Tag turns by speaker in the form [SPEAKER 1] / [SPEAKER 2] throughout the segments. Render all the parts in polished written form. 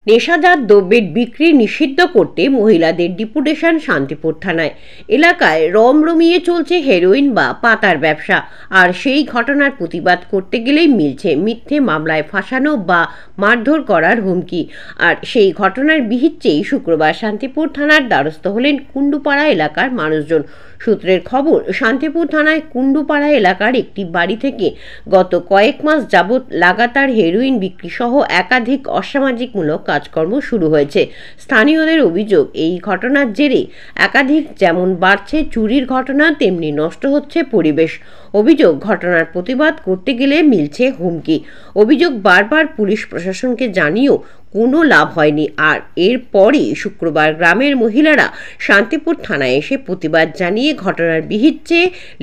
[SPEAKER 1] নেশাজাত দ্রব্যের বিক্রি নিষিদ্ধ করতে মহিলাদের ডেপুটেশন শান্তিপুর থানায়। এলাকায় রমরমিয়ে চলছে হেরোইন বা পাতার ব্যবসা, আর সেই ঘটনার প্রতিবাদ করতে গেলেই মিলছে মিথ্যে মামলায় ফাঁসানো বা মারধর করার হুমকি। আর সেই ঘটনার বিহিচ্ছেই শুক্রবার শান্তিপুর থানার দ্বারস্থ হলেন কুণ্ডুপাড়া এলাকার মানুষজন। সূত্রের খবর, শান্তিপুর থানায় কুণ্ডুপাড়া এলাকার একটি বাড়ি থেকে গত কয়েক মাস যাবৎ লাগাতার হেরোইন বিক্রি সহ একাধিক অসামাজিকমূলক কাজকর্ম শুরু হয়েছে। স্থানীয়দের অভিযোগ, এই ঘটনার জেরে একাধিক যেমন বাড়ছে চুরির ঘটনা, তেমনি নষ্ট হচ্ছে পরিবেশ। অভিযোগ, ঘটনার প্রতিবাদ করতে গেলে মিলছে হুমকি। অভিযোগ, বারবার পুলিশ প্রশাসনকে জানিয়েও কোনো লাভ হয়নি। আর এরপরই শুক্রবার গ্রামের মহিলারা শান্তিপুর থানায় এসে প্রতিবাদ জানিয়ে ঘটনার বিহিত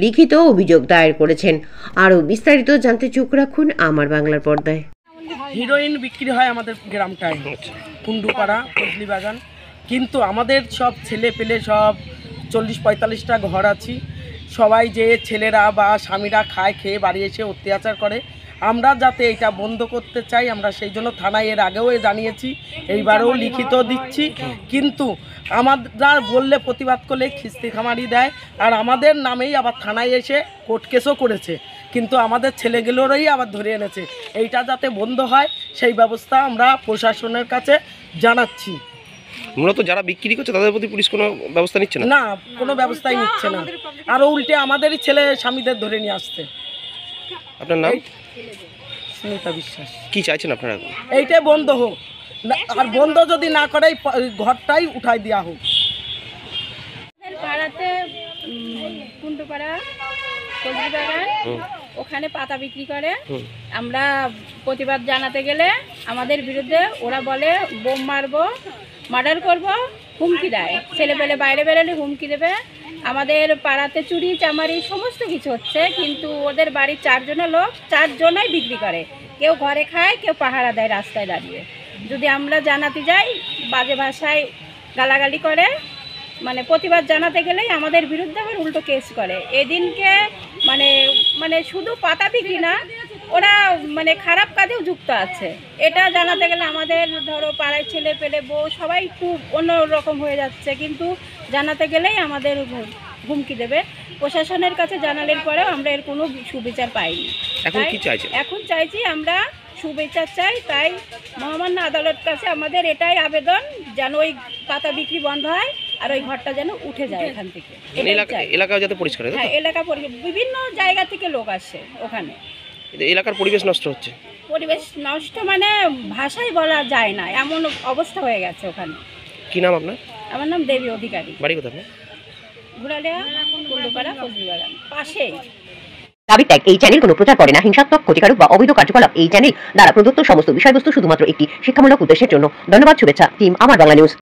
[SPEAKER 1] লিখিত অভিযোগ দায়ের করেছেন। আরও বিস্তারিত জানতে চোখ রাখুন আমার বাংলার পর্দায়।
[SPEAKER 2] হিরোইন বিক্রি হয় আমাদের গ্রামটায়, কুণ্ডুপাড়া ফজলি বাগান। কিন্তু আমাদের সব ছেলে পেলে সব 40-45টা ঘর আছি। সবাই যে ছেলেরা বা স্বামীরা খায়, খেয়ে বাড়ি এসে অত্যাচার করে। আমরা যাতে এটা বন্ধ করতে চাই, আমরা সেই জন্য থানায় এর আগেও জানিয়েছি, এইবারেও লিখিত দিচ্ছি। কিন্তু আমরা বললে প্রতিবাদ করলে খিস্তি খামারি দেয়, আর আমাদের নামেই আবার থানায় এসে কোর্ট কেসও করেছে। কিন্তু আমাদের ছেলেগুলোরই আবার ধরে এনেছে। এইটা যাতে বন্ধ হয় সেই ব্যবস্থা আমরা প্রশাসনের কাছে জানাচ্ছি।
[SPEAKER 3] মূলত যারা বিক্রি করছে তাদের প্রতি পুলিশ কোনো ব্যবস্থা নিচ্ছে না?
[SPEAKER 2] না, কোনো ব্যবস্থাই নিচ্ছে না। আরও উল্টে আমাদেরই ছেলে স্বামীদের ধরে নিয়ে আসছে।
[SPEAKER 3] আপনার নাম?
[SPEAKER 2] সুনিতা বিশ্বাস।
[SPEAKER 3] কি চাইছেন আপনারা?
[SPEAKER 2] এইটাই বন্ধ হোক, আর বন্ধ যদি না করে ঘরটাই উঠাই দেওয়া হোক।
[SPEAKER 4] পাড়াতে কুণ্ডুপাড়া ফজলি বাগান, ওখানে পাতা বিক্রি করে। আমরা প্রতিবাদ জানাতে গেলে আমাদের বিরুদ্ধে ওরা বলে বোম মারবো, মার্ডার করব, হুমকি দেয়। ছেলেপেলে বাইরে বেরোলে হুমকি দেবে। আমাদের পাড়াতে চুরি চামারি সমস্ত কিছু হচ্ছে, কিন্তু ওদের বাড়ির 4 জনের লোক 4 জনাই বিক্রি করে। কেউ ঘরে খায়, কেউ পাহারা দেয় রাস্তায় দাঁড়িয়ে। যদি আমরা জানাতে যাই, বাজে ভাষায় গালাগালি করে। মানে প্রতিবাদ জানাতে গেলেই আমাদের বিরুদ্ধে আবার উল্টো কেস করে। এদিনকে মানে শুধু পাতা বিক্রি না, ওরা খারাপ কাজেও যুক্ত আছে। এটা জানাতে গেলে আমাদের ধরো পাড়ায় ছেলে পেলে বউ সবাই একটু অন্য রকম হয়ে যাচ্ছে, কিন্তু জানাতে গেলেই আমাদের হুমকি দেবে। প্রশাসনের কাছে জানালের পরেও আমরা এর কোনো সুবিচার পাইনি। এখন চাইছি আমরা সুবিচার চাই। তাই মহামান্য আদালত কাছে আমাদের এটাই আবেদন, যেন ওই পাতা বিক্রি বন্ধ হয় আর ওই ঘরটা যেন উঠে যায় এখান থেকে।
[SPEAKER 3] এলাকা যাতে পরিষ্কার হয়।
[SPEAKER 4] হ্যাঁ, এলাকা বিভিন্ন জায়গা থেকে লোক আসে ওখানে।
[SPEAKER 3] এলাকার পরিবেশ নষ্ট হচ্ছে।
[SPEAKER 4] পরিবেশ নষ্ট ভাষায় বলা যায় না, এমন অবস্থা হয়ে গেছে ওখানে।
[SPEAKER 3] কি নাম আপনার?
[SPEAKER 4] আমার নাম দেবী অধিকারী।
[SPEAKER 3] বাড়ি কোথায় আপনার?
[SPEAKER 4] ঘুরালিয়া, কুণ্ডুপাড়া ফজলি বাগান পাশেই।
[SPEAKER 1] দাবি ত্যাগ। এই চ্যানেল কোনো প্রচার করে না হিংসাত্মক, ক্ষতিকারক বা অবৈধ কার্যকলাপ। এই চ্যানেল দ্বারা প্রদত্ত সমস্ত বিষয়বস্তু শুধুমাত্র একটি শিক্ষামূলক উদ্দেশ্যের জন্য। ধন্যবাদ। শুভেচ্ছা টিম আমার বাংলা নিউজ।